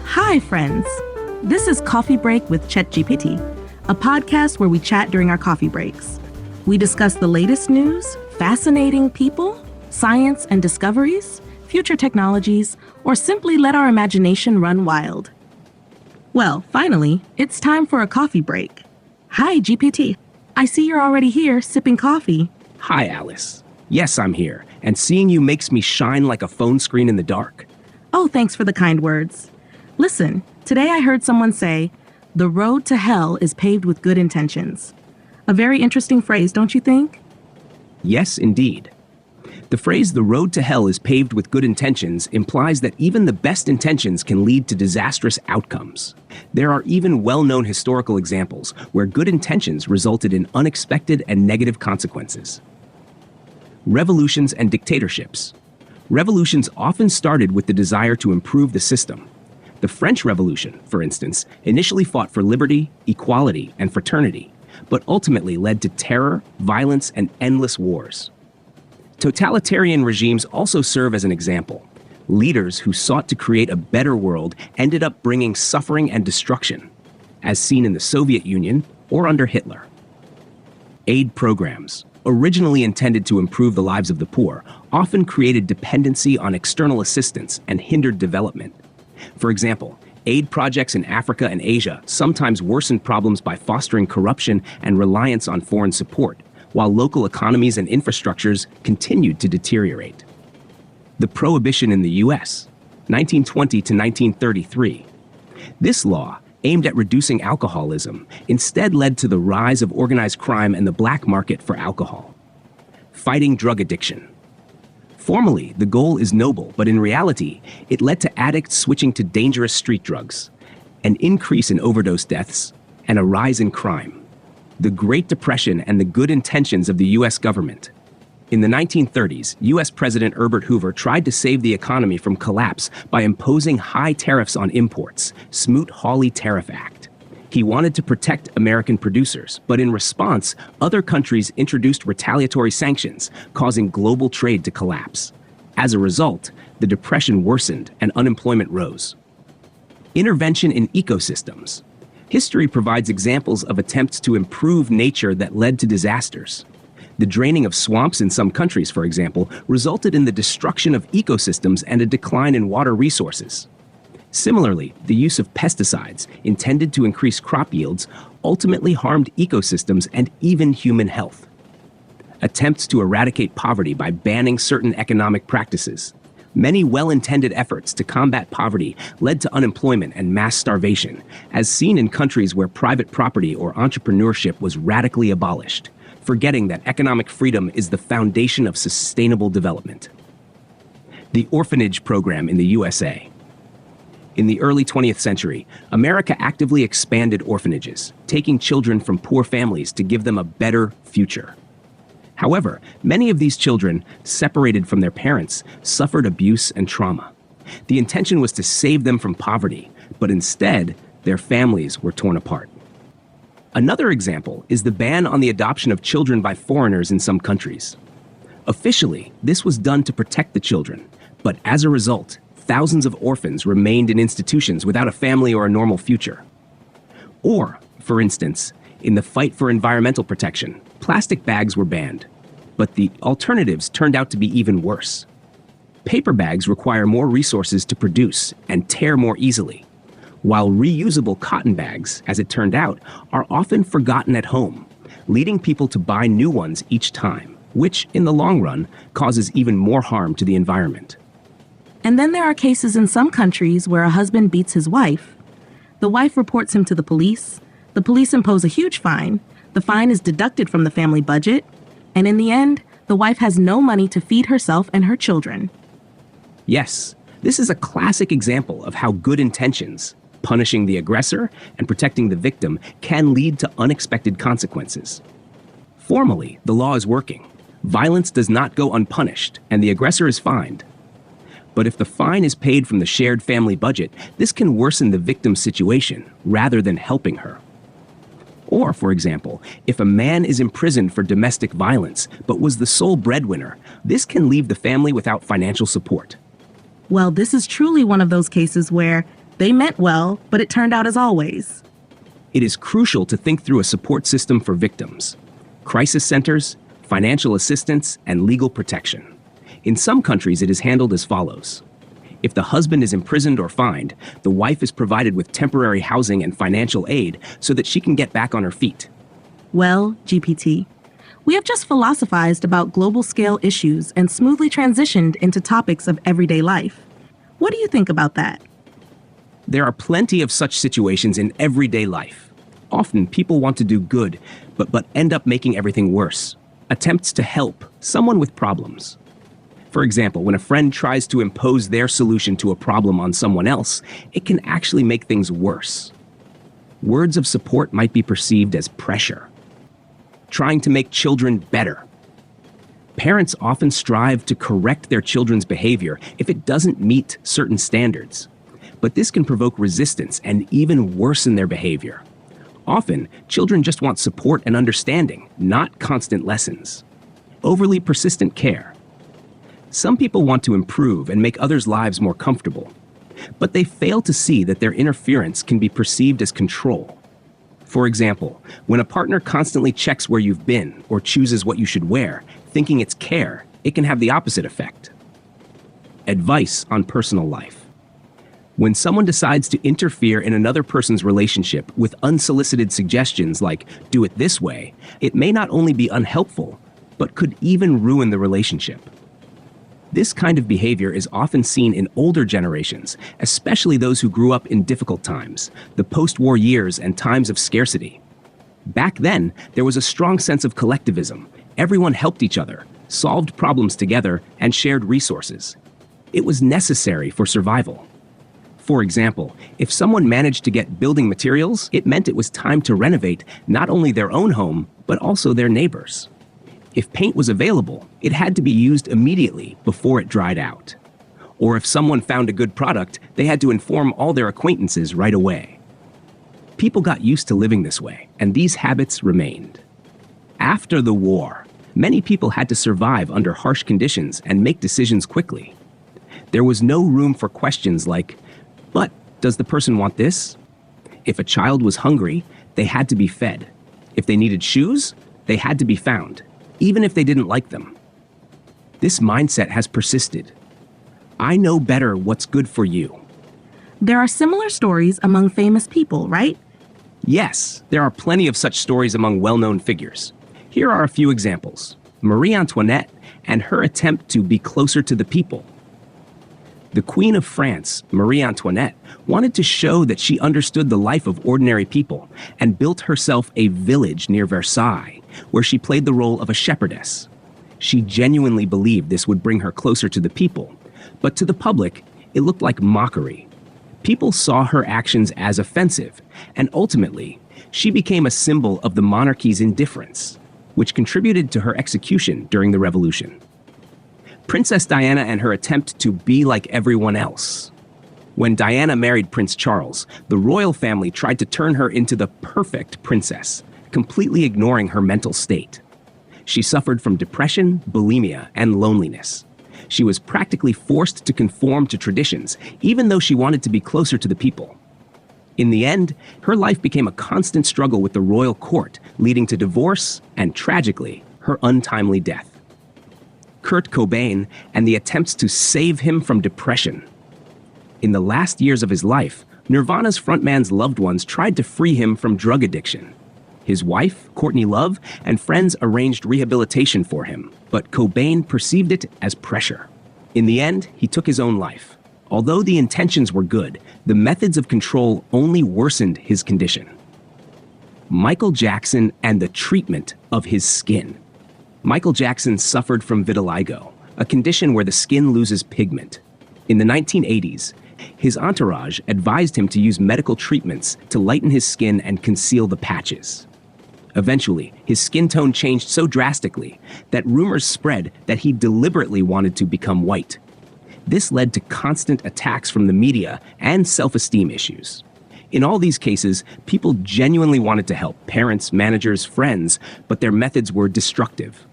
Hi, friends. This is Coffee Break with ChatGPT, a podcast where we chat during our coffee breaks. We discuss the latest news, fascinating people, science and discoveries, future technologies, or simply let our imagination run wild. Well, finally, it's time for a coffee break. Hi, GPT. I see you're already here sipping coffee. Hi, Alice. Yes, I'm here, and seeing you makes me shine like a phone screen in the dark. Oh, thanks for the kind words. Listen, today I heard someone say, "The road to hell is paved with good intentions." A very interesting phrase, don't you think? Yes, indeed. The phrase, "the road to hell is paved with good intentions," implies that even the best intentions can lead to disastrous outcomes. There are even well-known historical examples where good intentions resulted in unexpected and negative consequences. Revolutions and dictatorships. Revolutions often started with the desire to improve the system. The French Revolution, for instance, initially fought for liberty, equality, and fraternity, but ultimately led to terror, violence, and endless wars. Totalitarian regimes also serve as an example. Leaders who sought to create a better world ended up bringing suffering and destruction, as seen in the Soviet Union or under Hitler. Aid programs, originally intended to improve the lives of the poor, often created dependency on external assistance and hindered development. For example, aid projects in Africa and Asia sometimes worsened problems by fostering corruption and reliance on foreign support, while local economies and infrastructures continued to deteriorate. The Prohibition in the U.S., 1920 to 1933. This law, aimed at reducing alcoholism, instead led to the rise of organized crime and the black market for alcohol. Fighting drug addiction. Formally, the goal is noble, but in reality, it led to addicts switching to dangerous street drugs, an increase in overdose deaths, and a rise in crime. The Great Depression and the good intentions of the U.S. government. In the 1930s, U.S. President Herbert Hoover tried to save the economy from collapse by imposing high tariffs on imports, Smoot-Hawley Tariff Act. He wanted to protect American producers, but in response, other countries introduced retaliatory sanctions, causing global trade to collapse. As a result, the Depression worsened and unemployment rose. Intervention in ecosystems. History provides examples of attempts to improve nature that led to disasters. The draining of swamps in some countries, for example, resulted in the destruction of ecosystems and a decline in water resources. Similarly, the use of pesticides, intended to increase crop yields, ultimately harmed ecosystems and even human health. Attempts to eradicate poverty by banning certain economic practices. Many well-intended efforts to combat poverty led to unemployment and mass starvation, as seen in countries where private property or entrepreneurship was radically abolished, forgetting that economic freedom is the foundation of sustainable development. The orphanage program in the USA. In the early 20th century, America actively expanded orphanages, taking children from poor families to give them a better future. However, many of these children, separated from their parents, suffered abuse and trauma. The intention was to save them from poverty, but instead, their families were torn apart. Another example is the ban on the adoption of children by foreigners in some countries. Officially, this was done to protect the children, but as a result, thousands of orphans remained in institutions without a family or a normal future. Or, for instance, in the fight for environmental protection, plastic bags were banned, but the alternatives turned out to be even worse. Paper bags require more resources to produce and tear more easily, while reusable cotton bags, as it turned out, are often forgotten at home, leading people to buy new ones each time, which, in the long run, causes even more harm to the environment. And then there are cases in some countries where a husband beats his wife. The wife reports him to the police impose a huge fine, the fine is deducted from the family budget, and in the end, the wife has no money to feed herself and her children. Yes, this is a classic example of how good intentions, punishing the aggressor and protecting the victim, can lead to unexpected consequences. Formally, the law is working. Violence does not go unpunished, and the aggressor is fined. But if the fine is paid from the shared family budget, this can worsen the victim's situation rather than helping her. Or, for example, if a man is imprisoned for domestic violence but was the sole breadwinner, this can leave the family without financial support. Well, this is truly one of those cases where they meant well, but it turned out as always. It is crucial to think through a support system for victims: crisis centers, financial assistance, and legal protection. In some countries, it is handled as follows. If the husband is imprisoned or fined, the wife is provided with temporary housing and financial aid so that she can get back on her feet. Well, GPT, we have just philosophized about global scale issues and smoothly transitioned into topics of everyday life. What do you think about that? There are plenty of such situations in everyday life. Often people want to do good, but end up making everything worse. Attempts to help someone with problems. For example, when a friend tries to impose their solution to a problem on someone else, it can actually make things worse. Words of support might be perceived as pressure. Trying to make children better. Parents often strive to correct their children's behavior if it doesn't meet certain standards. But this can provoke resistance and even worsen their behavior. Often, children just want support and understanding, not constant lessons. Overly persistent care. Some people want to improve and make others' lives more comfortable, but they fail to see that their interference can be perceived as control. For example, when a partner constantly checks where you've been or chooses what you should wear, thinking it's care, it can have the opposite effect. Advice on personal life. When someone decides to interfere in another person's relationship with unsolicited suggestions like, do it this way, it may not only be unhelpful, but could even ruin the relationship. This kind of behavior is often seen in older generations, especially those who grew up in difficult times, the post-war years and times of scarcity. Back then, there was a strong sense of collectivism. Everyone helped each other, solved problems together, and shared resources. It was necessary for survival. For example, if someone managed to get building materials, it meant it was time to renovate not only their own home, but also their neighbors. If paint was available, it had to be used immediately before it dried out. Or if someone found a good product, they had to inform all their acquaintances right away. People got used to living this way, and these habits remained. After the war, many people had to survive under harsh conditions and make decisions quickly. There was no room for questions like, but does the person want this? If a child was hungry, they had to be fed. If they needed shoes, they had to be found, even if they didn't like them. This mindset has persisted. I know better what's good for you. There are similar stories among famous people, right? Yes, there are plenty of such stories among well-known figures. Here are a few examples. Marie Antoinette and her attempt to be closer to the people. The Queen of France, Marie Antoinette, wanted to show that she understood the life of ordinary people and built herself a village near Versailles, where she played the role of a shepherdess. She genuinely believed this would bring her closer to the people, but to the public, it looked like mockery. People saw her actions as offensive, and ultimately, she became a symbol of the monarchy's indifference, which contributed to her execution during the Revolution. Princess Diana and her attempt to be like everyone else. When Diana married Prince Charles, the royal family tried to turn her into the perfect princess, completely ignoring her mental state. She suffered from depression, bulimia, and loneliness. She was practically forced to conform to traditions, even though she wanted to be closer to the people. In the end, her life became a constant struggle with the royal court, leading to divorce and, tragically, her untimely death. Kurt Cobain and the attempts to save him from depression. In the last years of his life, Nirvana's frontman's loved ones tried to free him from drug addiction. His wife, Courtney Love, and friends arranged rehabilitation for him, but Cobain perceived it as pressure. In the end, he took his own life. Although the intentions were good, the methods of control only worsened his condition. Michael Jackson and the treatment of his skin. Michael Jackson suffered from vitiligo, a condition where the skin loses pigment. In the 1980s, his entourage advised him to use medical treatments to lighten his skin and conceal the patches. Eventually, his skin tone changed so drastically that rumors spread that he deliberately wanted to become white. This led to constant attacks from the media and self-esteem issues. In all these cases, people genuinely wanted to help parents, managers, friends, but their methods were destructive.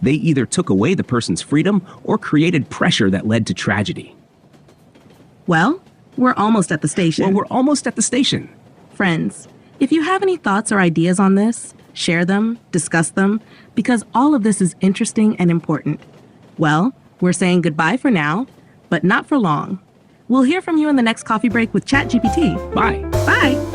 They either took away the person's freedom or created pressure that led to tragedy. Well, we're almost at the station. Friends, if you have any thoughts or ideas on this, share them, discuss them, because all of this is interesting and important. Well, we're saying goodbye for now, but not for long. We'll hear from you in the next coffee break with ChatGPT. Bye. Bye.